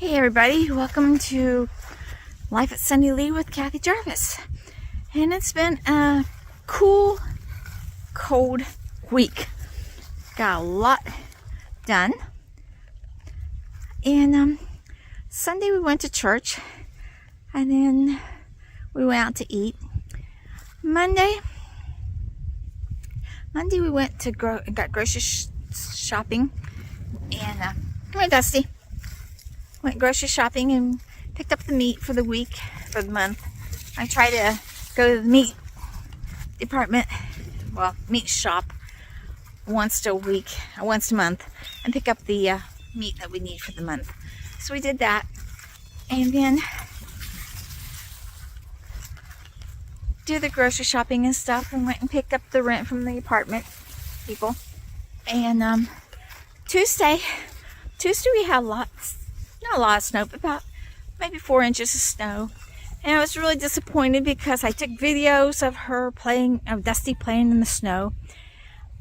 Hey everybody, welcome to Life at Sunny Lea with Kathy Jarvis. And it's been a cool, cold week. Got a lot done. And Sunday we went to church, and then we went out to eat. Monday we went to got grocery shopping, and come here, Dusty. Went grocery shopping and picked up the meat for the week, for the month. I try to go to the meat department, meat shop, once a month, and pick up the meat that we need for the month. So we did that, and then do the grocery shopping and stuff, and went and picked up the rent from the apartment people. And Tuesday we had not a lot of snow, but about maybe 4 inches of snow. And I was really disappointed because I took videos of Dusty playing in the snow.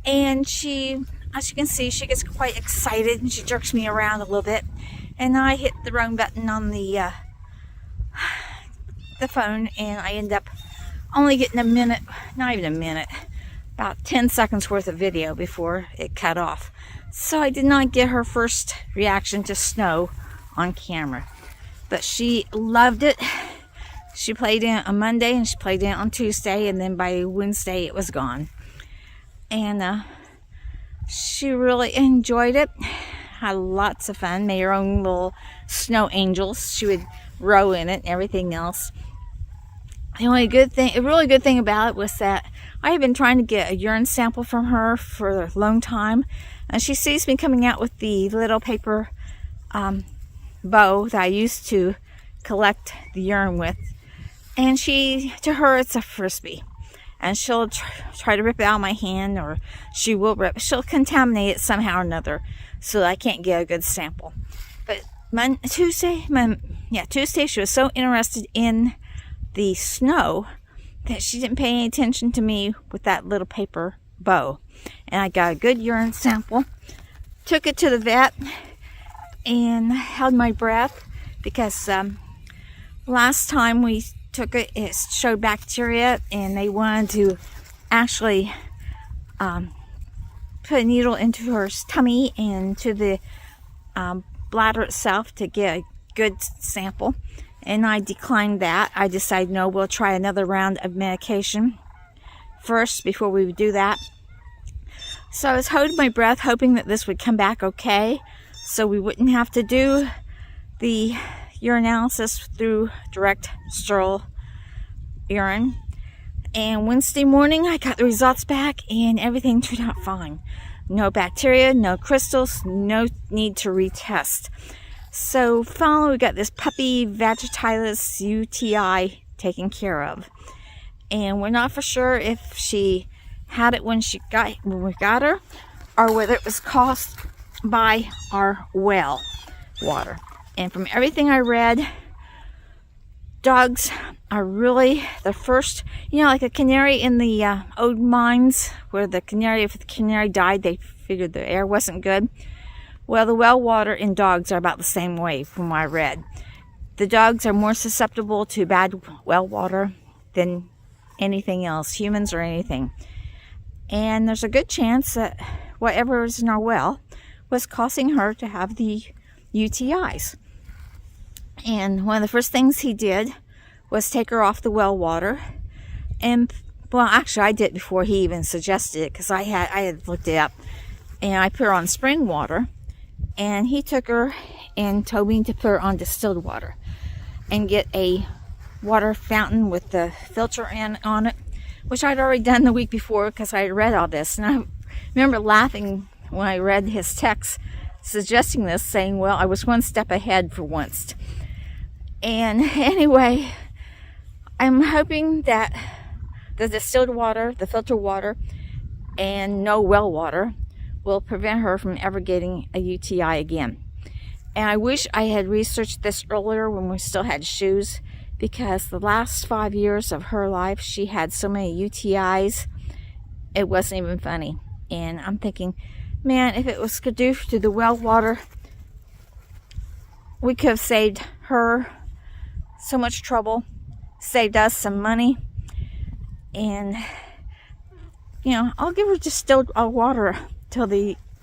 And she, as you can see, she gets quite excited and she jerks me around a little bit. And I hit the wrong button on the phone, and I end up only getting a minute, not even a minute, about 10 seconds worth of video before it cut off. So I did not get her first reaction to snow on camera, but she loved it. She played in it on Monday, and she played in it on Tuesday, and then by Wednesday it was gone. And she really enjoyed it, had lots of fun, made her own little snow angels. She would row in it and everything else. The only really good thing about it was that I had been trying to get a urine sample from her for a long time, and she sees me coming out with the little paper bow that I used to collect the urine with, and to her it's a frisbee, and she'll try to rip it out of my hand, or she'll contaminate it somehow or another, so that I can't get a good sample. But Tuesday she was so interested in the snow that she didn't pay any attention to me with that little paper bow, and I got a good urine sample, took it to the vet, and held my breath because last time we took it, it showed bacteria, and they wanted to actually put a needle into her tummy and to the bladder itself to get a good sample, and I declined that. I decided, no, we'll try another round of medication first before we would do that. So I was holding my breath, hoping that this would come back okay, so we wouldn't have to do the urinalysis through direct sterile urine. And Wednesday morning I got the results back, and everything turned out fine. No bacteria, no crystals, no need to retest. So finally we got this puppy vaginitis UTI taken care of. And we're not for sure if she had it when we got her, or whether it was caused by our well water. And from everything I read, dogs are really the first, like a canary in the old mines, where if the canary died, they figured the air wasn't good. Well, the well water in dogs are about the same way, from what I read. The dogs are more susceptible to bad well water than anything else, humans or anything. And there's a good chance that whatever is in our well was causing her to have the UTIs. And one of the first things he did was take her off the well water. And, actually I did before he even suggested it, because I had looked it up. And I put her on spring water. And he took her and told me to put her on distilled water and get a water fountain with the filter on it, which I'd already done the week before because I read all this. And I remember laughing when I read his text suggesting this, saying, well, I was one step ahead for once. And anyway, I'm hoping that the distilled water, the filtered water, and no well water will prevent her from ever getting a UTI again. And I wish I had researched this earlier when we still had shoes, because the last 5 years of her life, she had so many UTIs, it wasn't even funny. And I'm thinking, man, if it was due to the well water, we could have saved her so much trouble, saved us some money, and I'll give her just still water till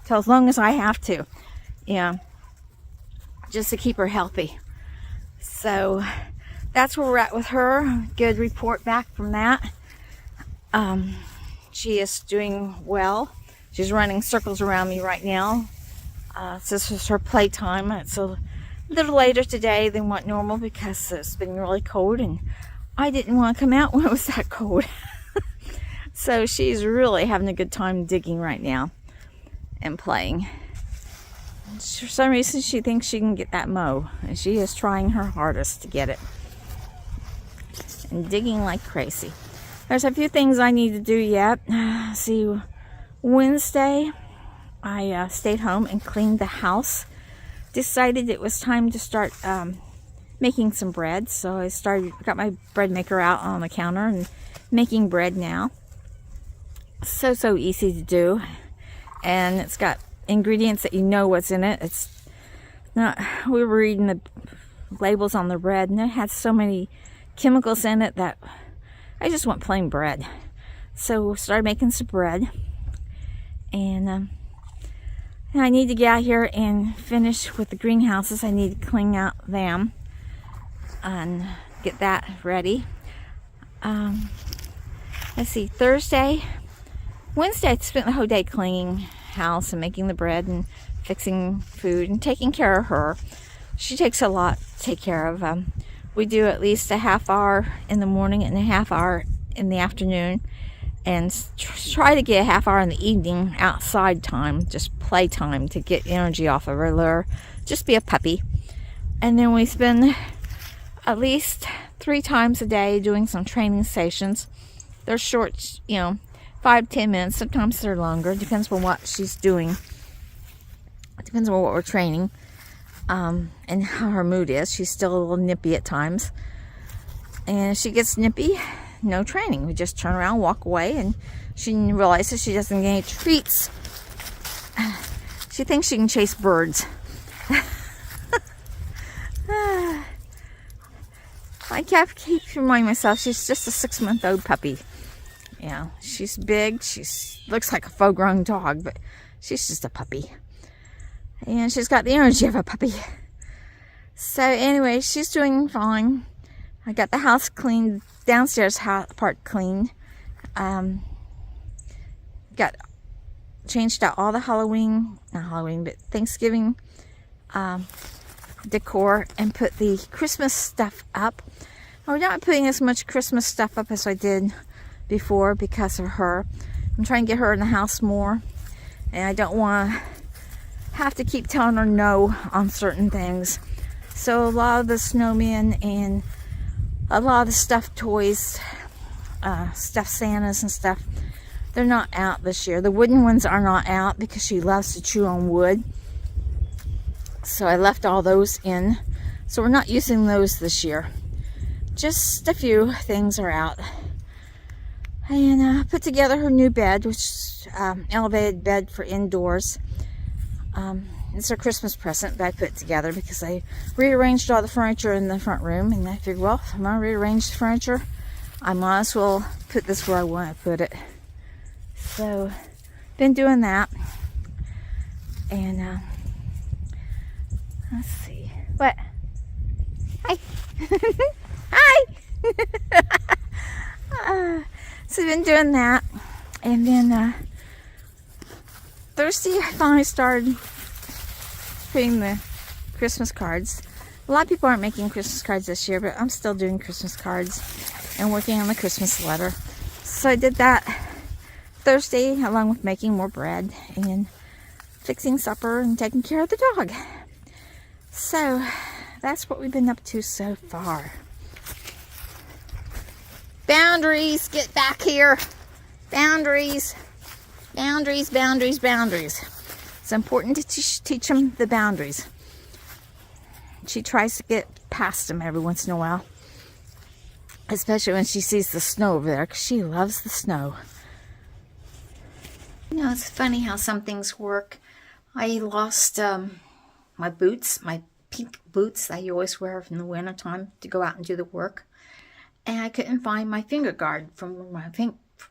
as long as I have to, just to keep her healthy. So that's where we're at with her. Good report back from that. She is doing well. She's running circles around me right now. This is her playtime. It's a little later today than what normal because it's been really cold and I didn't want to come out when it was that cold. So she's really having a good time digging right now and playing. For some reason she thinks she can get that mow, and she is trying her hardest to get it and digging like crazy. There's a few things I need to do yet. See, Wednesday I stayed home and cleaned the house. Decided it was time to start making some bread, so I got my bread maker out on the counter and making bread now. So easy to do, and it's got ingredients that you know what's in it. It's not, we were reading the labels on the bread and it had so many chemicals in it that I just want plain bread. So started making some bread, and I need to get out here and finish with the greenhouses. I need to clean out them and get that ready. Let's see, Wednesday I spent the whole day cleaning house and making the bread and fixing food and taking care of her. She takes a lot to take care of. We do at least a half hour in the morning and a half hour in the afternoon, and try to get a half hour in the evening outside time, just play time, to get energy off of her, let her just be a puppy. And then we spend at least 3 times a day doing some training stations. They're short, 5-10 minutes. Sometimes they're longer. Depends on what she's doing. It depends on what we're training, and how her mood is. She's still a little nippy at times, and if she gets nippy, no training. We just turn around, walk away, and she realizes she doesn't get any treats. She thinks she can chase birds. I keep reminding myself she's just a 6-month-old puppy. She's big. She looks like a full-grown dog, but she's just a puppy. And she's got the energy of a puppy. So anyway, she's doing fine. I got the house cleaned, downstairs part cleaned. Changed out all the Thanksgiving decor, and put the Christmas stuff up. I'm not putting as much Christmas stuff up as I did before because of her. I'm trying to get her in the house more, and I don't want to have to keep telling her no on certain things. So a lot of the snowmen and a lot of the stuffed toys, stuffed Santas and stuff, they're not out this year. The wooden ones are not out because she loves to chew on wood. So I left all those in. So we're not using those this year. Just a few things are out. And put together her new bed, which is elevated bed for indoors. It's her Christmas present that I put together because I rearranged all the furniture in the front room, and I figured, well, if I'm going to rearrange the furniture, I might as well put this where I want to put it. So, been doing that. And let's see. What? Hi. Hi. So been doing that, and then Thursday I finally started putting the Christmas cards. A lot of people aren't making Christmas cards this year, but I'm still doing Christmas cards and working on the Christmas letter. So I did that Thursday, along with making more bread and fixing supper and taking care of the dog. So that's what we've been up to so far. Boundaries, get back here. Boundaries, boundaries, boundaries, boundaries. It's important to teach them the boundaries. She tries to get past them every once in a while, especially when she sees the snow over there, because she loves the snow. It's funny how some things work. I lost my boots, my pink boots that you always wear in the wintertime to go out and do the work. And I couldn't find my finger guard from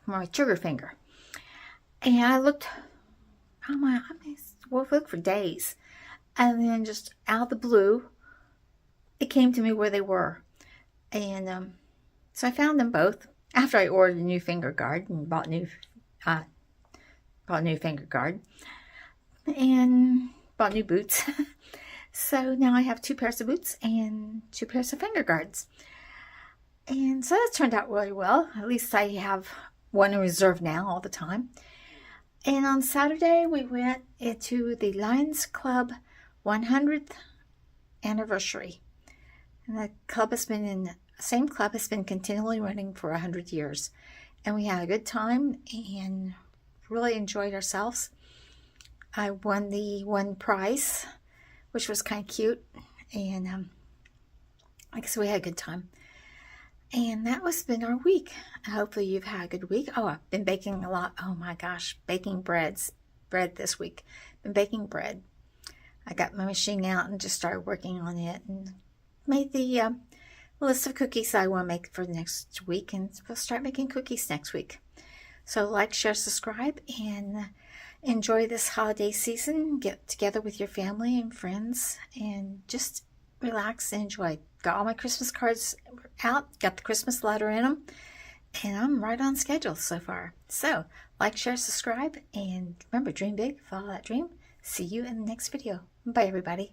my trigger finger. And I looked, looked for days. And then just out of the blue, it came to me where they were. And so I found them both after I ordered a new finger guard and bought a new finger guard and bought new boots. So now I have 2 pairs of boots and 2 pairs of finger guards. And so that turned out really well. At least I have one in reserve now all the time. And on Saturday, we went to the Lions Club 100th anniversary. And the club has been same club has been continually running for 100 years. And we had a good time and really enjoyed ourselves. I won the one prize, which was kind of cute. And I guess we had a good time. And that was been our week. Hopefully you've had a good week. Oh, I've been baking a lot. Oh my gosh, baking bread this week. Been baking bread. I got my machine out and just started working on it and made the list of cookies I want to make for next week, and we'll start making cookies next week. So like, share, subscribe, and enjoy this holiday season. Get together with your family and friends and just relax and enjoy. Got all my Christmas cards out, got the Christmas letter in them, and I'm right on schedule so far. So like, share, subscribe, and remember, dream big, follow that dream. See you in the next video. Bye everybody.